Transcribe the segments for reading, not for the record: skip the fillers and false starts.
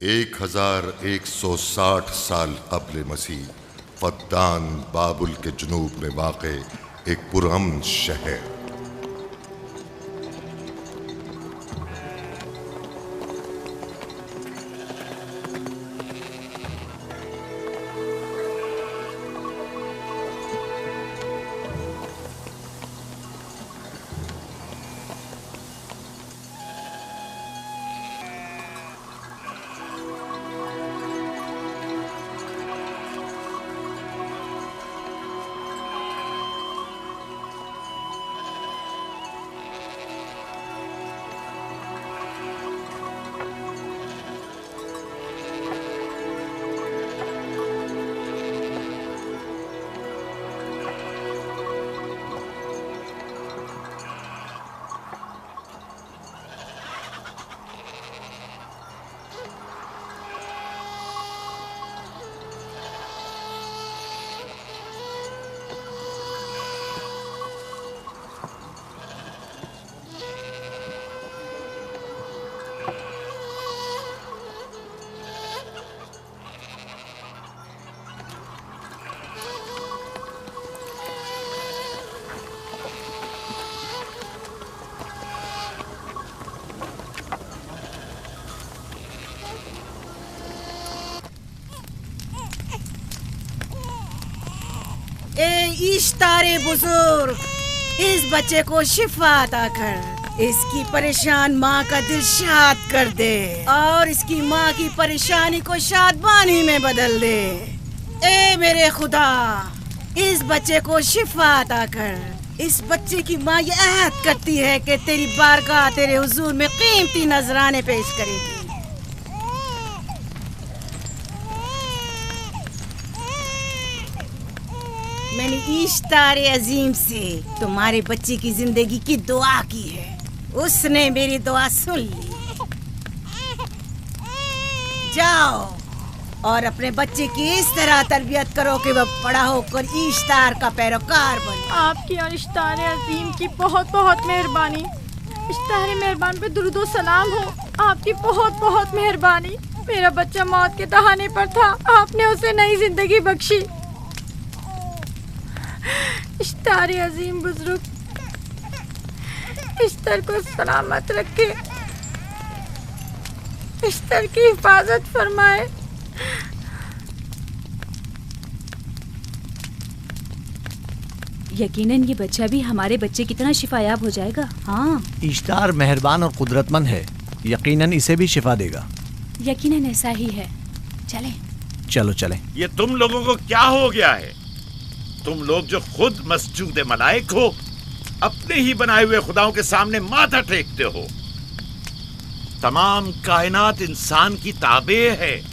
1160 साल क़ब्ल मसीह फद्दान बाबुल के जुनूब में वाक़े एक पुरअमन शहर। इश्तारे बुजुर्ग, इस बच्चे को शिफा अता कर, इसकी परेशान माँ का दिल शाद कर दे और इसकी माँ की परेशानी को शादबानी में बदल दे। ए मेरे खुदा, इस बच्चे को शिफा अता कर। इस बच्चे की माँ ये अहद करती है कि तेरी बारगाह तेरे हुजूर में कीमती नजराने पेश करेगी। मैंने इश्तारे अजीम से तुम्हारे बच्चे की जिंदगी की दुआ की है, उसने मेरी दुआ सुन ली। जाओ और अपने बच्चे की इस तरह तरबियत करो कि वह बड़ा होकर इश्तार का पैरोकार बने। आपकी और इश्तारे अजीम की बहुत बहुत मेहरबानी। इश्तारे मेहरबान पे दुरूद सलाम हो। आपकी बहुत बहुत मेहरबानी। मेरा बच्चा मौत के दहाने पर था, आपने उसे नई जिंदगी बख्शी। इश्तारे अजीम बुजुर्ग, इश्तर को सलामत रखे, इश्तर की हिफाजत फरमाए। यकीनन ये बच्चा भी हमारे बच्चे की तरह शिफायाब हो जाएगा। हाँ, इश्तार मेहरबान और कुदरतमंद है, यकीनन इसे भी शिफा देगा। यकीनन ऐसा ही है। चलें। चलो चलें। ये तुम लोगों को क्या हो गया है? तुम लोग जो खुद मस्जूद मलाइक हो, अपने ही बनाए हुए खुदाओं के सामने माथा टेकते हो। तमाम कायनात इंसान की ताबे है,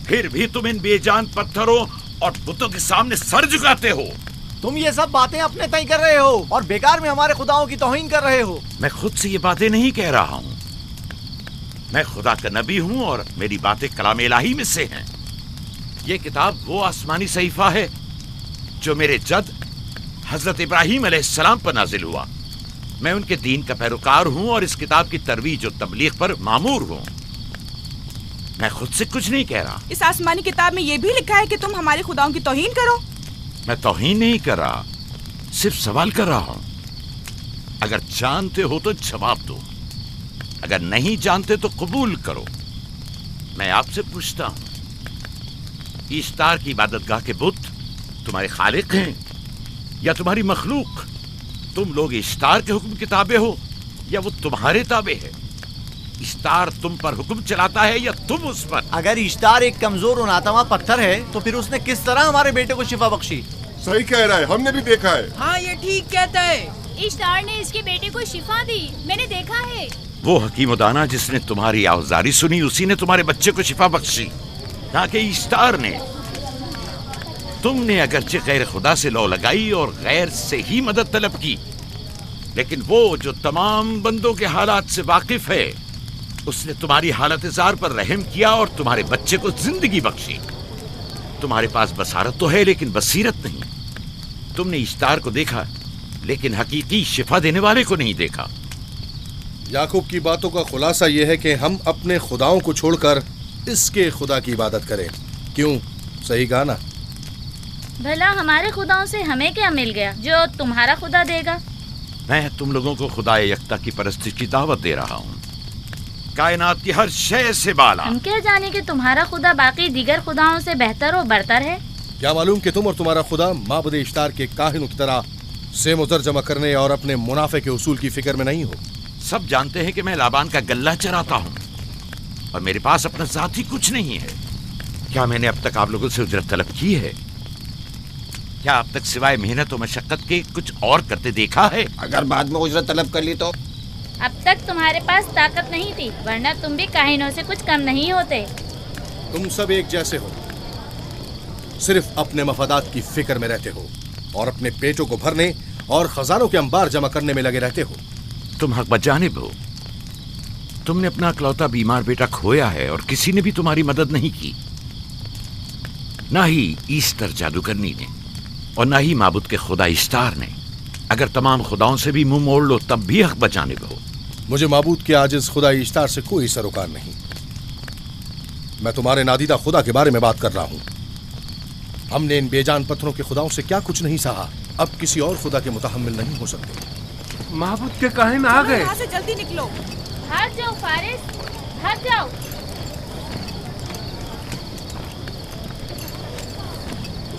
फिर भी तुम इन बेजान पत्थरों और बुतों के सामने सर झुकाते हो। तुम ये सब बातें अपने तय कर रहे हो और बेकार में हमारे खुदाओं की तौहीन कर रहे हो। मैं खुद से ये बातें नहीं कह रहा हूँ। मैं खुदा का नबी हूँ और मेरी बातें कलाम इलाही में से हैं। ये किताब वो आसमानी सहीफा है जो मेरे जद हजरत इब्राहीम अलैहिस्सलाम पर नाजिल हुआ। मैं उनके दीन का पैरोकार हूँ और इस किताब की तरवीज और तबलीग पर मामूर हूँ। मैं खुद से कुछ नहीं कह रहा। इस आसमानी किताब में ये भी लिखा है कि तुम हमारे खुदाओं की तौहीन करो। मैं तौहीन नहीं कर रहा, सिर्फ सवाल कर रहा हूँ। अगर जानते हो तो जवाब दो, अगर नहीं जानते तो कबूल करो। मैं आपसे पूछता हूँ, इश्तार की इबादतगाह के बुत तुम्हारे खालिक हैं या तुम्हारी मखलूक? तुम लोग इश्तार के हुक्म किताबे हो या वो तुम्हारे ताबे है? इश्तार तुम पर हुक्म चलाता है या तुम उस पर? अगर इश्तार एक कमजोर और नातवा पत्थर है तो फिर उसने किस तरह हमारे बेटे को शिफा बख्शी? सही कह रहा है, हमने भी देखा है। हाँ, ये ठीक कहता है। इश्तार ने इसके बेटे को शिफा दी, मैंने देखा है। वो हकीम दाना जिसने तुम्हारी आवाज़ारी सुनी, उसी ने तुम्हारे बच्चे को शिफा बख्शी, ना कि इश्तार ने। तुमने अगरचे गैर खुदा से लौ लगाई और गैर से ही मदद तलब की, लेकिन वो जो तमाम बंदों के हालात से वाकिफ है, उसने तुम्हारी हालत ज़ार पर रहम किया और तुम्हारे बच्चे को जिंदगी बख्शी। तुम्हारे पास बसारत तो है लेकिन बसीरत नहीं। तुमने इश्तार को देखा लेकिन हकीकी शिफा देने वाले को नहीं देखा। याकूब की बातों का खुलासा यह है कि हम अपने खुदाओं को छोड़कर इसके खुदा की इबादत करें। क्यों, सही कहा ना? भला हमारे खुदाओं से हमें क्या मिल गया जो तुम्हारा खुदा देगा? मैं तुम लोगों को खुदा यकता की परस्ती की दावत दे रहा हूँ, कायनात की हर शय से बाला। हम क्या जाने कि तुम्हारा खुदा बाकी दीगर खुदाओं से बेहतर और बरतर है? क्या मालूम कि तुम और तुम्हारा खुदा माबुद इश्तार के काहिनों की तरह सेम और जमा करने और अपने मुनाफे के उसूल की फिक्र में नहीं हो। सब जानते हैं कि मैं लाबान का गल्ला चराता हूँ और मेरे पास अपना जाती कुछ नहीं है। क्या मैंने अब तक आप लोगों से उजरत तलब की है? क्या अब तक सिवाय मेहनत और मशक्कत के कुछ और करते देखा है? अगर बाद में उजरत तलब कर ली तो? अब तक तुम्हारे पास ताकत नहीं थी, वरना तुम भी काहिनों से कुछ कम नहीं होते। तुम सब एक जैसे हो, सिर्फ अपने मफादात की फिक्र में रहते हो और अपने पेटों को भरने और खजानों के अंबार जमा करने में लगे रहते हो। तुम हक बजानिब हो। तुमने अपना इकलौता बीमार बेटा खोया है और किसी ने भी तुम्हारी मदद नहीं की, ना ही ईस्टर जादूगरनी ने और ना ही माबुद के खुदा इश्तार ने। अगर तमाम खुदाओं से भी मुंह मोड़ लो तब भी हक बजानिब हो। मुझे माबूद के आजिज खुदा इश्तार से कोई सरोकार नहीं। मैं तुम्हारे नादीदा खुदा के बारे में बात कर रहा हूं। हमने इन बेजान पत्थरों के खुदाओं से क्या कुछ नहीं सहा, अब किसी और खुदा के मुतहम्मिल नहीं हो सकते। माबूद के काहिन आ गए। यहाँ से जल्दी निकलो। भाग जाओ फारिस, भाग जाओ।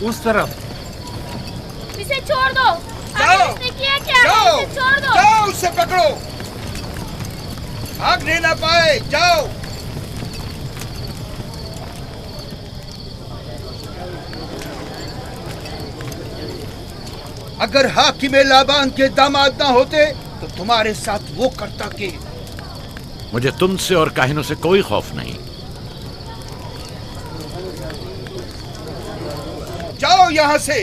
उस तरफ। इसे छोड़ दो। जाओ, इसने किया क्या? जाओ, इसे छोड़ दो। जाओ, उसे पकड़ो, भागने ना पाए। जाओ। अगर हाकिम लाबान के दामाद ना होते तो तुम्हारे साथ वो करता के। मुझे तुमसे और काहिनों से कोई खौफ नहीं। जाओ यहाँ से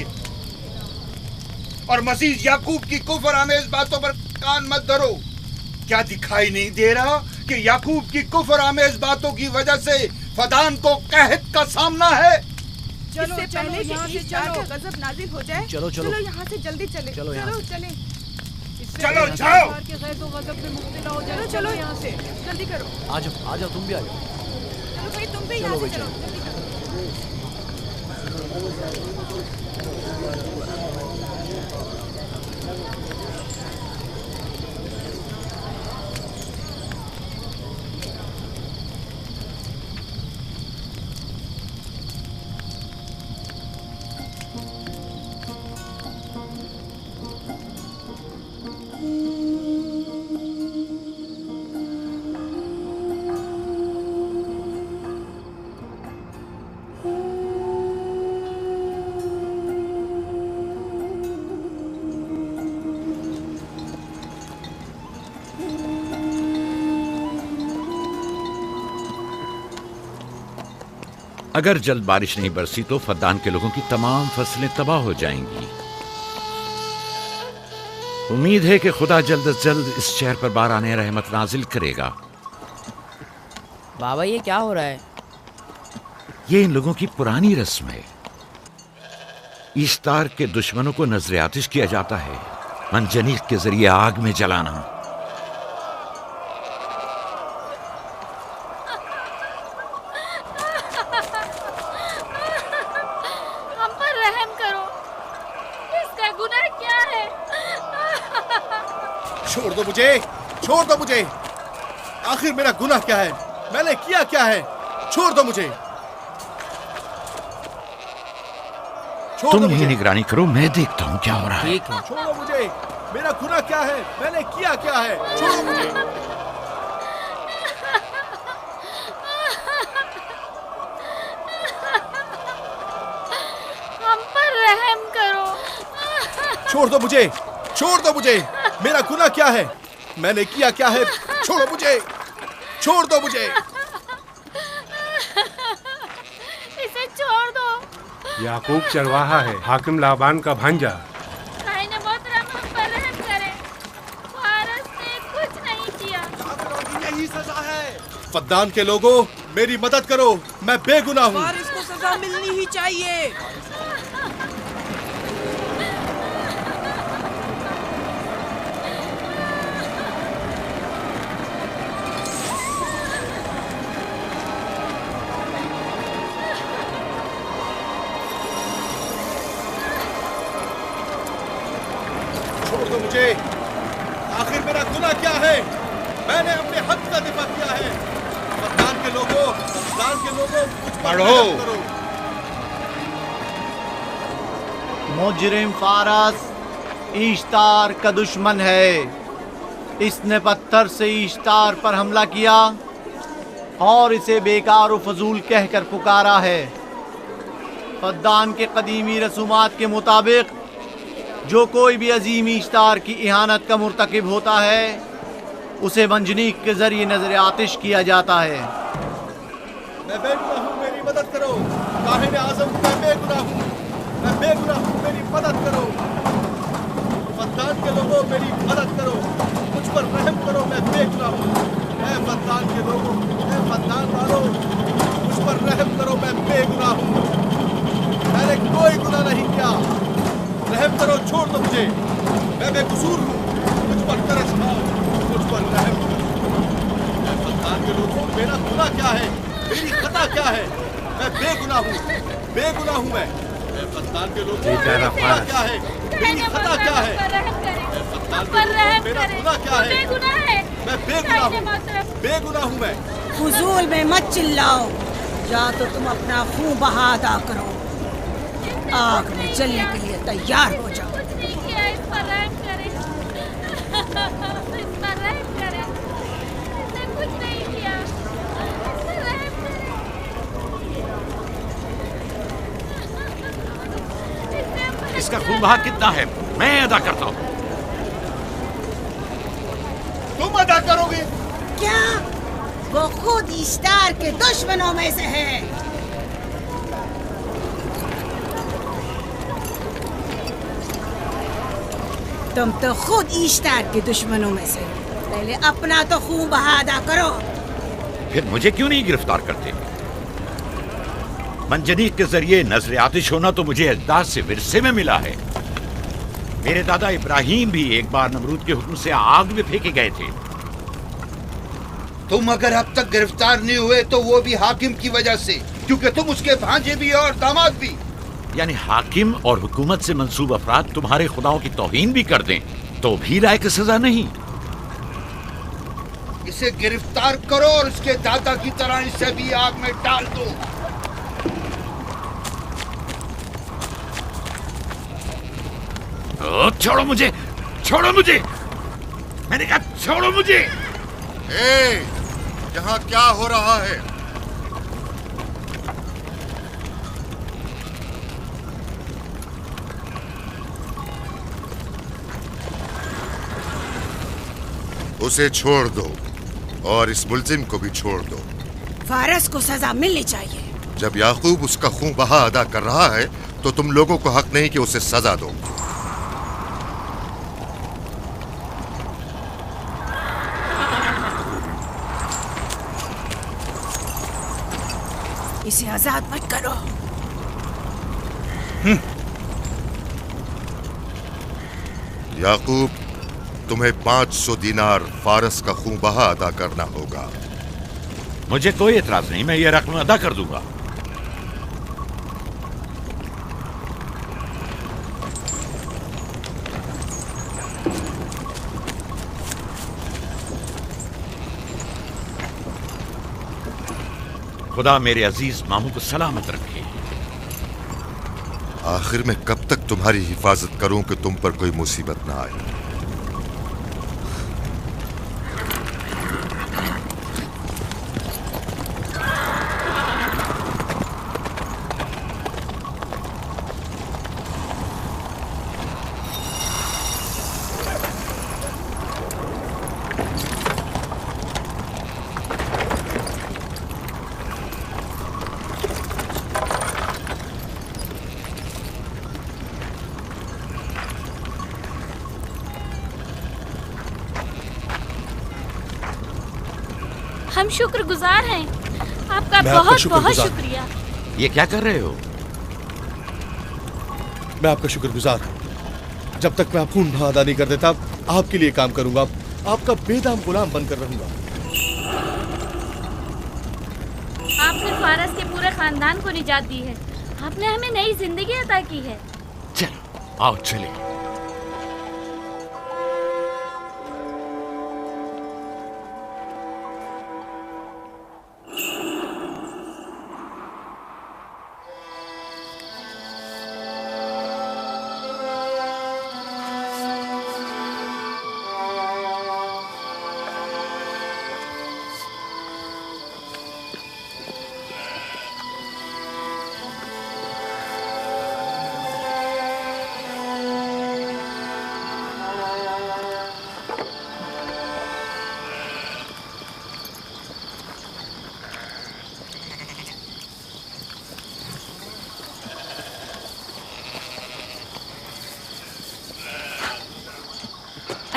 और मजीद याकूब की कुफर आमेज बातों पर कान मत धरो। क्या दिखाई नहीं दे रहा कि याकूब की कुफर आमेज बातों की वजह से फदान को कहत का सामना है? चलो, इससे पहले यहाँ से चलो, गजब नाजिल हो जाए। चलो, चलो। चलो यहाँ से जल्दी चले। चलो यहाँ से। चले। चलो, जाओ। चलो चलो यहाँ से जल्दी करो। आ जाओ, तुम भी आ जाओ। चलो भाई, तुम भी यहाँ से चलो, जल्दी करो। अगर जल्द बारिश नहीं बरसी तो फद्दान के लोगों की तमाम फसलें तबाह हो जाएंगी। उम्मीद है कि खुदा जल्द से जल्द इस शहर पर बाराने रहमत नाजिल करेगा। बाबा, ये क्या हो रहा है? ये इन लोगों की पुरानी रस्म है। ईस्तार के दुश्मनों को नजर आतिश किया जाता है, मंजनीक के जरिए आग में जलाना। छोड़ दो मुझे। आखिर मेरा गुनाह क्या है? मैंने किया क्या है? छोड़ दो मुझे। तुम ही निगरानी करो, मैं देखता हूँ क्या हो रहा है। ठीक है। छोड़ो मुझे। मेरा गुनाह क्या है? मैंने किया क्या है? छोड़ो मुझे। हम पर रहम करो। छोड़ दो मुझे। छोड़ दो मुझे। मेरा गुनाह क्या है? मैंने किया क्या है? छोड़ो मुझे। छोड़ दो मुझे। इसे छोड़ दो। याकूब चरवाहा है, हाकिम लाबान का भांजा। मोहतरम पर रहम करे। फारस ने कुछ नहीं किया। यही सजा है। फद्दान के लोगों, मेरी मदद करो, मैं बेगुनाह हूँ। फारिस को सजा मिलनी ही चाहिए। दो मुझे। आखिर मेरा गुनाह क्या है? मैंने अपने हक का दिफा किया है। फद्दान के लोगों, मुझ पर रहम करो। मुजरिम फारस ईश्तार का दुश्मन है। इसने पत्थर से ईश्तार पर हमला किया और इसे बेकार व फजूल कहकर पुकारा है। फद्दान के कदीमी रसूमात के मुताबिक जो कोई भी अजीम ईश्तार की इहानत का मुर्तकिब होता है उसे मंजनीक के जरिए नजर आतिश किया जाता है। मैं बेगुनाह हूँ, मेरी मदद करो। काहिन आज़म, मैं बेगुनाह हूँ, मेरी मदद करो। फद्दान के लोगों, मेरी मदद करो, मुझ पर रहम करो, मैं बेगुनाह हूँ। फद्दान के लोगों, फद्दान वालों, मुझ पर रहम करो, मैं बेगुनाह हूँ। मैंने कोई गुनाह नहीं किया, रहम करो, छोड़ दो मुझे, मैं बेकसूर हूँ, मुझ पर तरस खाओ, मुझ पर रहम करो। फद्दान के लोगों, मेरा गुनाह क्या है? मेरी खता क्या है? मैं बेगुनाह हूँ मैं। फद्दान के लोगों, मेरा गुनाह क्या है? मेरी खता क्या है? फद्दान के लोगों, मेरा गुनाह क्या है? मैं बेगुनाह हूँ मैं। फुजूल में मत चिल्लाओ, या तो तुम अपना खून बहा अदा करो, आग में जलने के लिए तैयार हो जाओ। कुछ नहीं किया, इस पर रहम करें, इस पर रहम करें, इसने कुछ नहीं किया, इस पर रहम करें। इसका खून बहा कितना है मैं अदा करता हूँ। तुम अदा करोगे? क्या? वो खुद ईश्तार के दुश्मनों में से है। तुम तो खुद ईश्तार के दुश्मनों में से। पहले अपना तो खून बहा अदा करो। फिर मुझे क्यों नहीं गिरफ्तार करते? मंजनीक के जरिए नजर आतिश होना तो मुझे अजदाद से विरसे में मिला है। मेरे दादा इब्राहिम भी एक बार नमरूद के हुक्म से आग में फेंके गए थे। तुम अगर अब तक गिरफ्तार नहीं हुए तो वो भी हाकिम की वजह से, क्योंकि तुम उसके भांजे भी और दामाद भी। यानी हाकिम और हुकूमत से मंसूब अफराद तुम्हारे खुदाओं की तौहीन भी कर दें तो भी लायक सजा नहीं। इसे गिरफ्तार करो और उसके दादा की तरह इसे भी आग में डाल दो। छोड़ो मुझे, छोड़ो मुझे, मैंने कहा छोड़ो मुझे। यहाँ क्या हो रहा है? उसे छोड़ दो और इस मुल्जिम को भी छोड़ दो। फारस को सजा मिलनी चाहिए। जब याकूब उसका खून बहा अदा कर रहा है तो तुम लोगों को हक नहीं कि उसे सजा दो। इसे आजाद मत करो। याकूब, तुम्हें 500 दीनार फारस का खून बहा अदा करना होगा। मुझे कोई एतराज नहीं, मैं ये रकम अदा कर दूंगा। खुदा मेरे अजीज मामू को सलामत रखे। आखिर में कब तक तुम्हारी हिफाजत करूं कि तुम पर कोई मुसीबत ना आए? हम शुक्रगुजार हैं आपका, बहुत बहुत शुक्रिया। ये क्या कर रहे हो? मैं आपका शुक्रगुजार हूँ। जब तक मैं आप खून बहा अदा नहीं कर देता आपके लिए काम करूंगा, आपका बेदाम गुलाम बनकर रहूंगा। आपने फारस के पूरे खानदान को निजात दी है, आपने हमें नई जिंदगी अता की है। चलो आओ चले।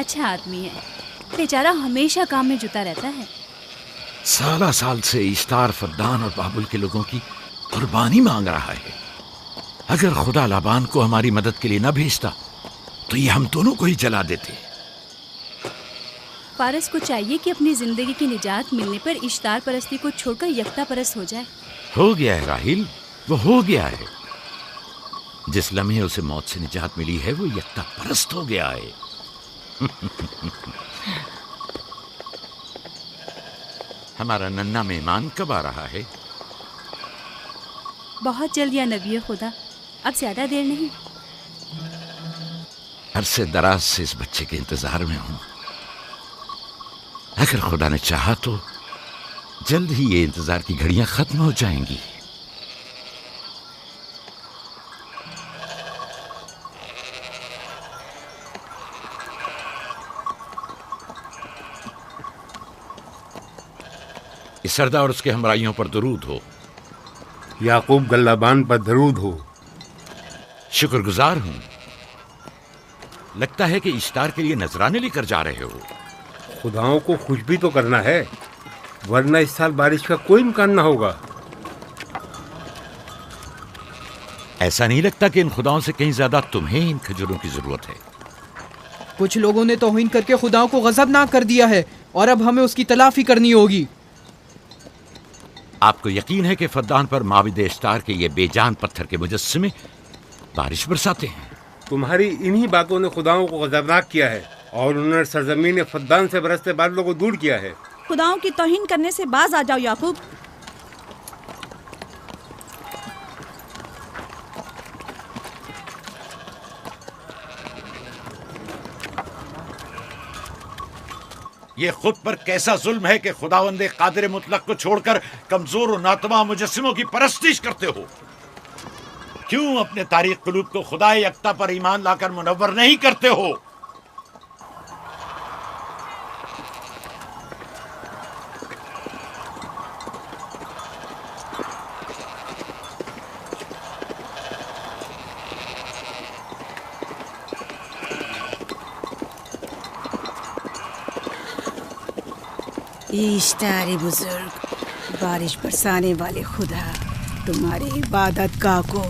अच्छा आदमी है, बेचारा हमेशा काम में जुटा रहता है। साला साल से इश्तार, फद्दान और बाबुल के लोगों की कुर्बानी मांग रहा है। अगर खुदा लाबान को हमारी मदद के लिए न भेजता तो ये हम दोनों को ही जला देते। पारस को चाहिए कि अपनी जिंदगी की निजात मिलने पर इश्तार परस्ती को छोड़कर यकता परस्त हो जाए। हो गया है राहिल, वो हो गया है। जिस लम्हे उसे मौत से निजात मिली है वो यकता परस्त हो गया है। हमारा नन्ना मेहमान कब आ रहा है? बहुत जल्द या नबी खुदा, अब ज्यादा देर नहीं। अरसे दराज से इस बच्चे के इंतजार में हूं। अगर खुदा ने चाहा तो जल्द ही ये इंतजार की घड़ियां खत्म हो जाएंगी। इस सरदार और उसके हमराइयों पर दरूद हो। याकूब गल्लाबान पर दरूद हो। शुक्रगुजार हूं। लगता है कि इश्तार के लिए नजराने लेकर जा रहे हो। खुदाओं को खुश भी तो करना है, वरना इस साल बारिश का कोई इम्कान ना होगा। ऐसा नहीं लगता कि इन खुदाओं से कहीं ज्यादा तुम्हें इन खजूरों की जरूरत है? कुछ लोगों ने तौहीन करके खुदाओं को गज़बनाक कर दिया है और अब हमें उसकी तलाफी करनी होगी। आपको यकीन है कि फद्दान पर माबिद इश्तार के ये बेजान पत्थर के मुजस्समे बारिश बरसाते हैं? तुम्हारी इन्हीं बातों ने खुदाओं को गज़बनाक किया है और उन्होंने सरजमीन फद्दान से बरसते बादलों को दूर किया है। खुदाओं की तौहीन करने से बाज आ जाओ याकूब। ये खुद पर कैसा जुल्म है कि खुदावंदे कादिर मुतलक को छोड़कर कमजोर और नातमा मुजस्सिमों की परस्तिश करते हो। क्यों अपने तारीख कुलूब को खुदाए यकता पर ईमान लाकर मुनव्वर नहीं करते हो? इश्तार बुजुर्ग, बारिश बरसाने वाले खुदा, तुम्हारी इबादत गाह को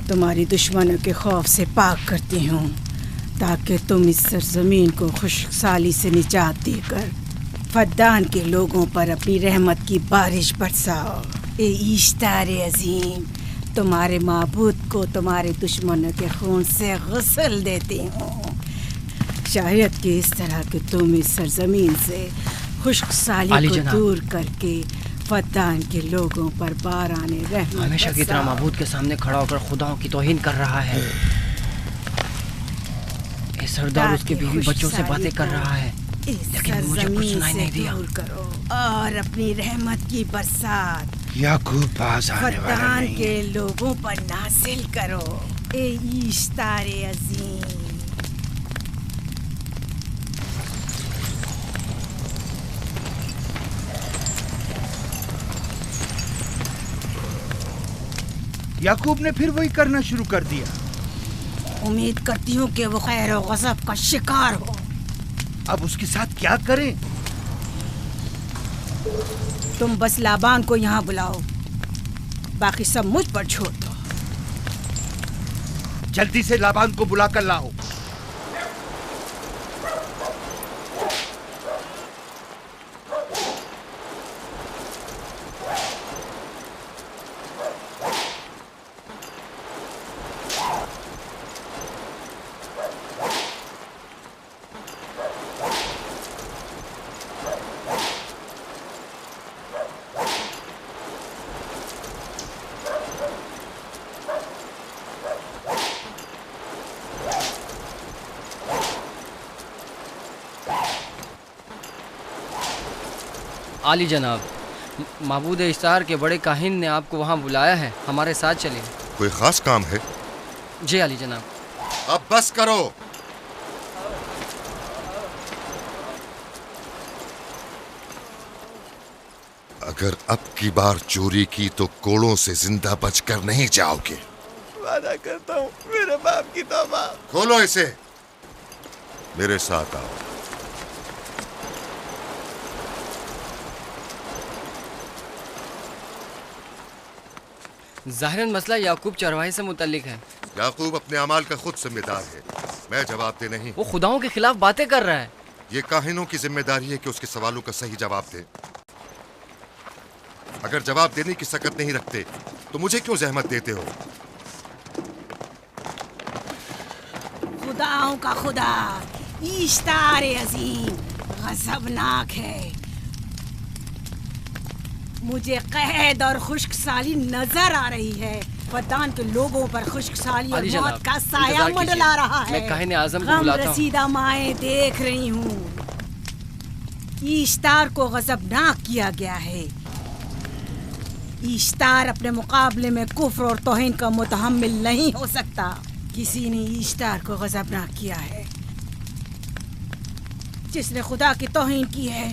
तुम्हारी दुश्मनों के खौफ से पाक करती हूँ, ताकि तुम इस सरजमीन को खुशहाली से निजात देकर फद्दान के लोगों पर अपनी रहमत की बारिश बरसाओ। ए इश्तार अजीम, तुम्हारे माबूद को तुम्हारे दुश्मनों के खून से गुस्ल देती हूँ। शायद कि इस तरह कि तुम इस सरजमीन से खुशहाली को दूर करके फद्दान के लोगों पर बाराने रहमत हमेशा की तरह माबूद के सामने खड़ा होकर खुदाओं की तौहीन कर रहा है। ये सरदार उसके बीवी बच्चों से बातें कर रहा है, लेकिन मुझे कुछ सुनाई नहीं दिया। करो और अपनी रहमत की बरसात याकूब पास आने वाला फद्दान नहीं। के लोगों पर नासिल करो। ए इश्तार अजीम, याकूब ने फिर वही करना शुरू कर दिया। उम्मीद करती हूँ कि वो खैर और गज़ब का शिकार हो। अब उसके साथ क्या करें? तुम बस लाबान को यहाँ बुलाओ, बाकी सब मुझ पर छोड़ दो। जल्दी से लाबान को बुला कर लाओ। आली जनाब, माबूद इश्तार के बड़े काहिन ने आपको वहाँ बुलाया है, हमारे साथ चलिए। कोई खास काम है? जी आली जनाब। अब बस करो। अगर अब की बार चोरी की तो कोड़ों से जिंदा बचकर नहीं जाओगे। वादा करता हूँ, मेरे बाप की तौबा। खोलो इसे। मेरे साथ आओ। ज़ाहिरन मसला याकूब चरवाहे से मुतल्लिक है। याकूब अपने अमाल का खुद जिम्मेदार है, मैं जवाब दे नहीं। वो खुदाओं के खिलाफ बातें कर रहा है। ये काहिनों की जिम्मेदारी है कि उसके सवालों का सही जवाब दे। अगर जवाब देने की सकत नहीं रखते तो मुझे क्यों जहमत देते हो? खुदाओं का खुदा इश्तार अजीम गजबनाक है। मुझे कैद और खुश्कसाली नजर आ रही है। फद्दान के लोगों पर खुश्कसाली और मौत का साया मंडला रहा है। मैं काहिन आज़म को बुलाता हूं। रसीदा माएँ देख रही हूँ। इश्तार को गजबनाक किया गया है। इश्तार अपने मुकाबले में कुफ्र और तौहीन का मुतहम्मिल नहीं हो सकता। किसी ने इश्तार को गजबनाक किया है। जिसने खुदा की तौहीन की है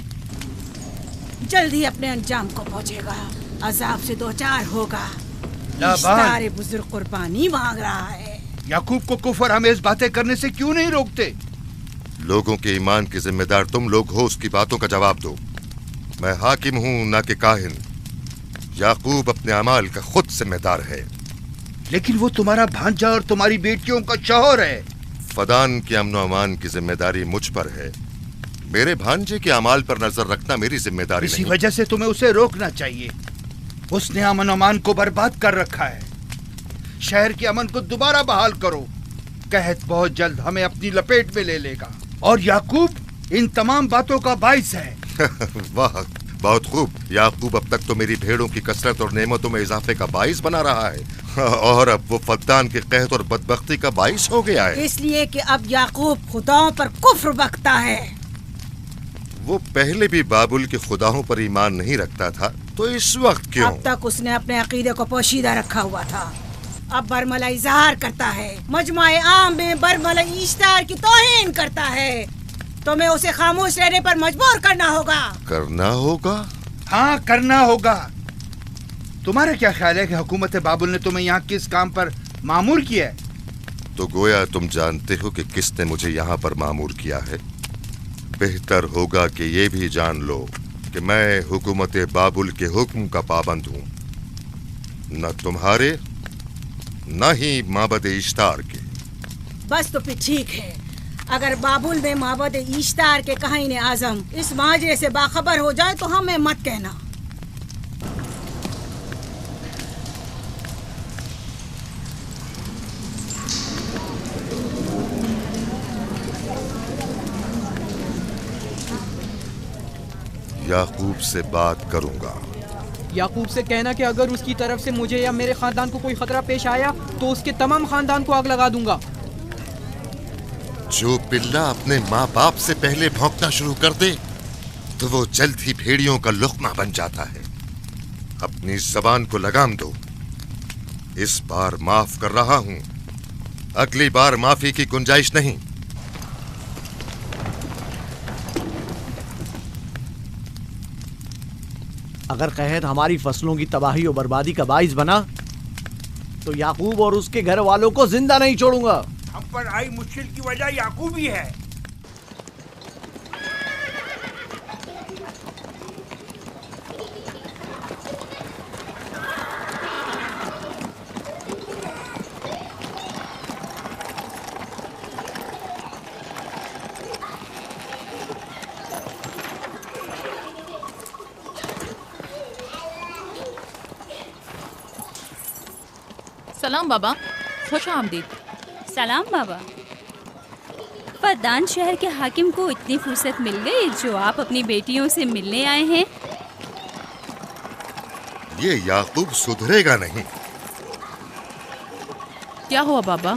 जल्द ही अपने अंजाम को पहुंचेगा, अजाब से दो चार होगा। इश्तार बुजुर्ग कुर्बानी मांग रहा है। याकूब को कुफर आमेज बातें करने से क्यों नहीं रोकते? लोगों के ईमान के जिम्मेदार तुम लोग हो, उसकी बातों का जवाब दो। मैं हाकिम हूँ ना कि काहिन। याकूब अपने अमाल का खुद जिम्मेदार है। लेकिन वो तुम्हारा भांजा और तुम्हारी बेटियों का शौहर है। फदान के अमन अमान की जिम्मेदारी मुझ पर है। मेरे भांजे के अमाल पर नजर रखना मेरी जिम्मेदारी नहीं। इसी वजह से तुम्हें उसे रोकना चाहिए। उसने अमन अमान को बर्बाद कर रखा है। शहर के अमन को दोबारा बहाल करो। कहत बहुत जल्द हमें अपनी लपेट में ले लेगा और याकूब इन तमाम बातों का बाइस है। वाह, बहुत खूब। याकूब अब तक तो मेरी भेड़ों की कसरत और नेमतों में इजाफे का बाइस बना रहा है और अब वो फद्दान के कहत और बदबख्ती का बाइस हो गया है। इसलिए कि अब याकूब खुदाओं पर कुफ्र बकता है। वो पहले भी बाबुल के खुदाओं पर ईमान नहीं रखता था, तो इस वक्त क्यों? अब तक उसने अपने अकीदे को पोशीदा रखा हुआ था, अब बरमला इजहार करता है। मजमाए आम में बरमला इश्तार की तौहीन करता है। तुम्हें उसे खामोश रहने पर मजबूर करना होगा। करना होगा? हाँ, करना होगा। तुम्हारा क्या ख्याल है कि हुकूमत बाबुल ने तुम्हें यहाँ किस काम पर मामूर किया है? तो गोया तुम जानते हो कि किसने मुझे यहाँ पर मामूर किया है। बेहतर होगा कि ये भी जान लो कि मैं हुकूमत बाबुल के हुक्म का पाबंद हूँ, न तुम्हारे न ही माबद इश्तार के। बस तो फिर ठीक है। अगर बाबुल में माबद इश्तार के काहिन आजम इस माजरे से बाखबर हो जाए तो हमें मत कहना। याकूब से बात करूंगा। याकूब से कहना कि अगर उसकी तरफ से मुझे या मेरे खानदान को कोई खतरा पेश आया तो उसके तमाम खानदान को आग लगा दूंगा। जो पिल्ला अपने माँ बाप से पहले भौंकना शुरू कर दे तो वो जल्द ही भेड़ियों का लुक़मा बन जाता है। अपनी जबान को लगाम दो। इस बार माफ कर रहा हूँ, अगली बार माफी की गुंजाइश नहीं। अगर कहत हमारी फसलों की तबाही और बर्बादी का बाइस बना तो याकूब और उसके घर वालों को जिंदा नहीं छोड़ूंगा। हम पर आई मुश्किल की वजह याकूब ही है। सलाम बाबा, खुश आमदीद। सलाम बाबा। फद्दान शहर के हाकिम को इतनी फुर्सत मिल गई जो आप अपनी बेटियों से मिलने आए हैं। ये याकूब सुधरेगा नहीं। क्या हुआ बाबा?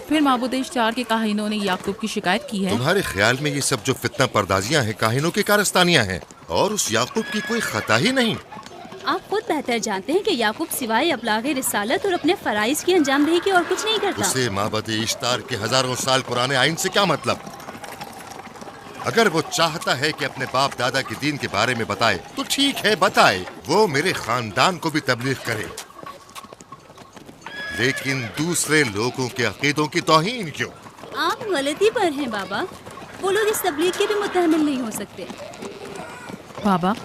फिर माबूद इश्तार के काहिनों ने याकूब की शिकायत की है? तुम्हारे ख्याल में ये सब जो फितना पर्दाजियां हैं काहिनों की कारस्तानियां हैं और उस याकूब की कोई खता ही नहीं। आप खुद बेहतर जानते हैं कि याकूब सिवाय अबलागे रिसालत और अपने फराइज की अंजामदही के और कुछ नहीं करता। उसे माबद इश्तार के हजारों साल पुराने आइन से क्या मतलब? अगर वो चाहता है कि अपने बाप दादा के दीन के बारे में बताए तो ठीक है, बताए। वो मेरे खानदान को भी तबलीग करे, लेकिन दूसरे लोगों के अकीदों की तौहीन क्यों? आप गलती पर हैं बाबा। वो लोग इस तबलीग के भी मुतहम्मिल नहीं हो सकते। बाबा,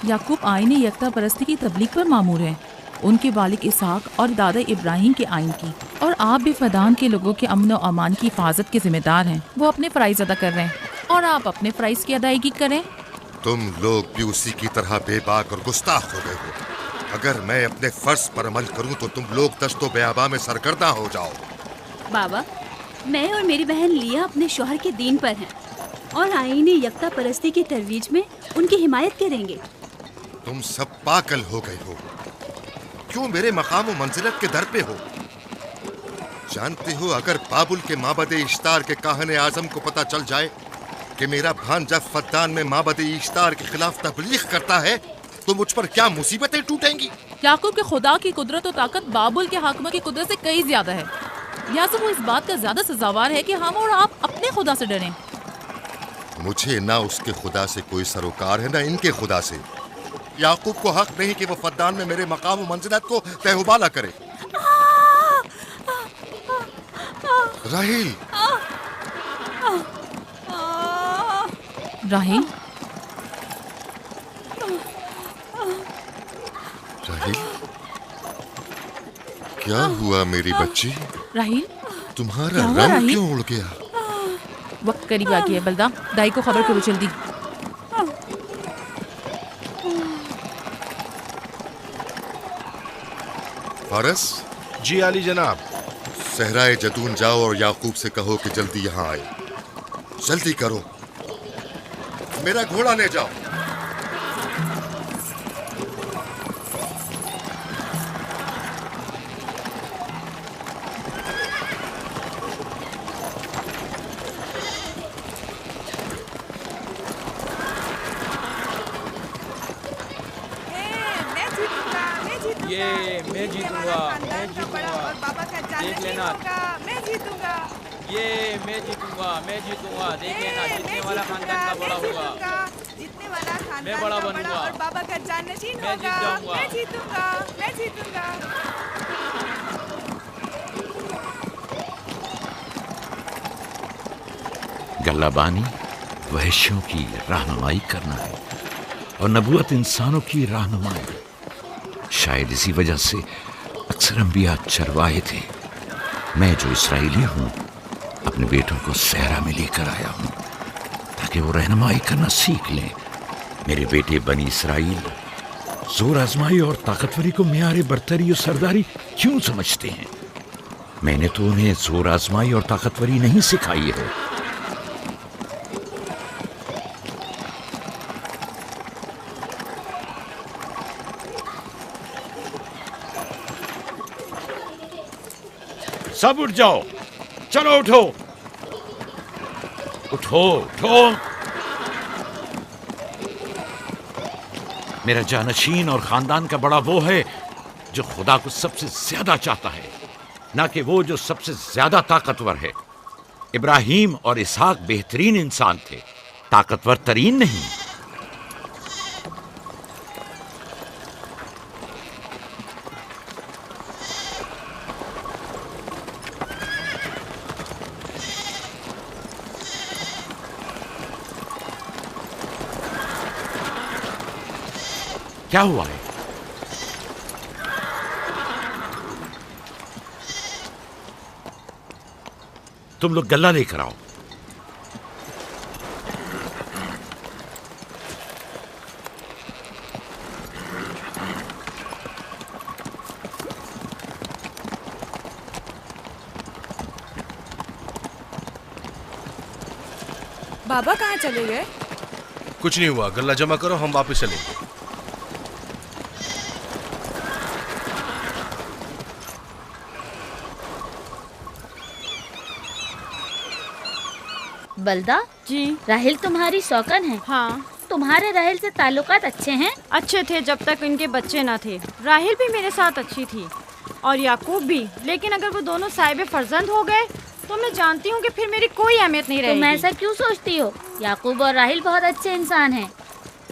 याकूब आईन यकता परस्ती की तबलीग पर मामूर हैं, उनके वालिद इसहाक और दादा इब्राहिम के आइन की, और आप भी फदान के लोगों के अमन और अमान की हिफाजत के जिम्मेदार हैं। वो अपने फ़राइज़ अदा कर रहे हैं और आप अपने फ़राइज़ की अदायगी करें। तुम लोग भी उसी की तरह बेबाक और गुस्ताख हो गए हो। अगर मैं अपने फर्ज पर अमल करूं तो तुम लोग दश्तो बेआबा में सरगर्दा हो जाओ। बाबा, मैं और मेरी बहन लिया अपने शौहर के दीन पर हैं और आईन यकता परस्ती की तरवीज में उनकी हिमायत करेंगे। तुम सब पागल हो गए हो। क्यों मेरे मकाम और मंजिलत के दर पे हो? जानते हो, अगर बाबुल के माबद इश्तार के काहने आजम को पता चल जाए कि मेरा भांजा फद्दान में माबद इश्तार के खिलाफ तबलीग करता है तो मुझ पर क्या मुसीबतें टूटेंगी। याकूब के खुदा की कुदरत और ताकत बाबुल के हाकिमों की कुदरत से कई ज्यादा है। या तो वो इस बात का ज्यादा सजावार है कि हम और आप अपने खुदा से डरें। मुझे ना उसके खुदा से कोई सरोकार है, ना इनके खुदा से। याकूब को हक नहीं कि वो फद्दान में मेरे मकाम और मंजिलत को तहबाला करे। राहिल, राहिल, राहिल, क्या हुआ मेरी बच्ची? राहिल, तुम्हारा रंग क्यों उड़ गया? वक्त करीब आ गया है बलदा, दाई को खबर करो जल्दी। फारस? जी आली जनाब। सहराए जदून जाओ और याकूब से कहो कि जल्दी यहाँ आए। जल्दी करो, मेरा घोड़ा ले जाओ। मैं जीतूंगा, मैं जीतूंगा। देख लेना, मैं जीतूंगा। ये मैं जीतूंगा, मैं जीतूंगा। देख लेना, जीतने वाला खानदान का बड़ा होगा। जीतने वाला खानदान मैं बड़ा बनूंगा और बाबा का जानशीन होगा। मैं जीत जाऊंगा। मैं जीतूंगा, मैं जीतूंगा। गल्लाबानी वहशियों की रहनुमाई करना है और नबूवत इंसानों की रहनुमाई। शायद इसी वजह से अक्सर अंबिया चरवाहे थे। मैं जो इसराइली हूँ अपने बेटों को सहरा में लेकर आया हूँ ताकि वो रहनुमाई करना सीख लें। मेरे बेटे बनी इसराइल जोर आजमाई और ताकतवरी को मियारे बरतरी और सरदारी क्यों समझते हैं? मैंने तो उन्हें जोर आजमाई और ताकतवरी नहीं सिखाई है। सब उठ जाओ, चलो उठो, उठो, उठो। मेरा जानशीन और खानदान का बड़ा वो है जो खुदा को सबसे ज्यादा चाहता है, ना कि वो जो सबसे ज्यादा ताकतवर है। इब्राहिम और इसहाक बेहतरीन इंसान थे, ताकतवर तरीन नहीं। क्या हुआ है? तुम लोग गल्ला लेकर आओ। बाबा कहाँ चले गए? कुछ नहीं हुआ, गल्ला जमा करो, हम वापस चलेंगे। बलदा जी, राहिल तुम्हारी सौकन है। हाँ। तुम्हारे राहिल से ताल्लुकात अच्छे हैं? अच्छे थे जब तक इनके बच्चे ना थे। राहिल भी मेरे साथ अच्छी थी और याकूब भी, लेकिन अगर वो दोनों साहिब फर्जंद हो गए तो मैं जानती हूँ कि फिर मेरी कोई अहमियत नहीं रहेगी। तुम ऐसा क्यों सोचती हो? याकूब और राहिल बहुत अच्छे इंसान हैं।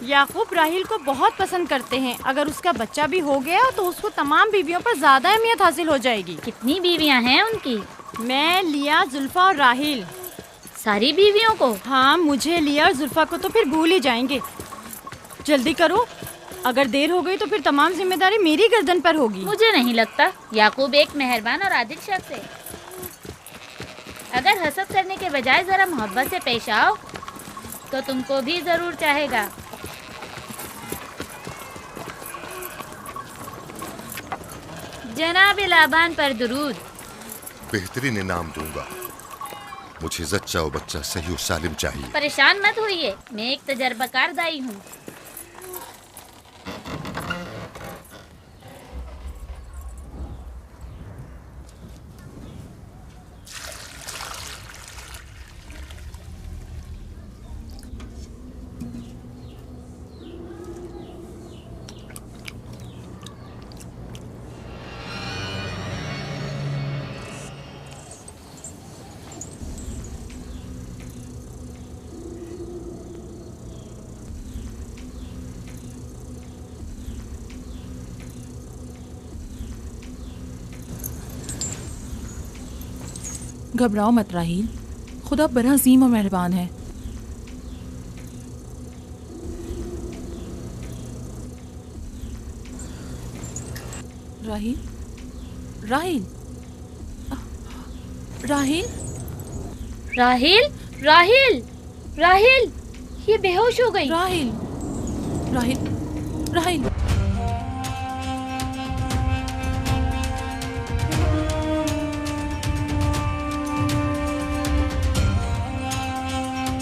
याकूब राहिल को बहुत पसंद करते हैं। अगर उसका बच्चा भी हो गया तो उसको तमाम बीवियों पर ज्यादा अहमियत हासिल हो जाएगी। कितनी बीवियाँ हैं उनकी? मैं, लिया, जुल्फा और राहिल। सारी बीवियों को? हाँ, मुझे, लिया और जुल्फा को तो फिर भूल ही जाएंगे। जल्दी करो, अगर देर हो गई तो फिर तमाम जिम्मेदारी मेरी गर्दन पर होगी। मुझे नहीं लगता। याकूब एक मेहरबान और आदिल शख्स है। अगर हसद करने के बजाय जरा मोहब्बत से पेश आओ तो तुमको भी जरूर चाहेगा। जनाब लाबान पर दुरूद। बेहतरीन इनाम दूंगा। मुझे जच्चा और बच्चा सही और सालिम चाहिए। परेशान मत होइए, मैं एक तजर्बाकार दाई हूँ। घबराओ मत राहील, खुदा बड़ा अजीम और मेहरबान है। राहील, राहील, राहील, राहील, राहील, राहील, ये बेहोश हो गई। राहील, राहील, राहील।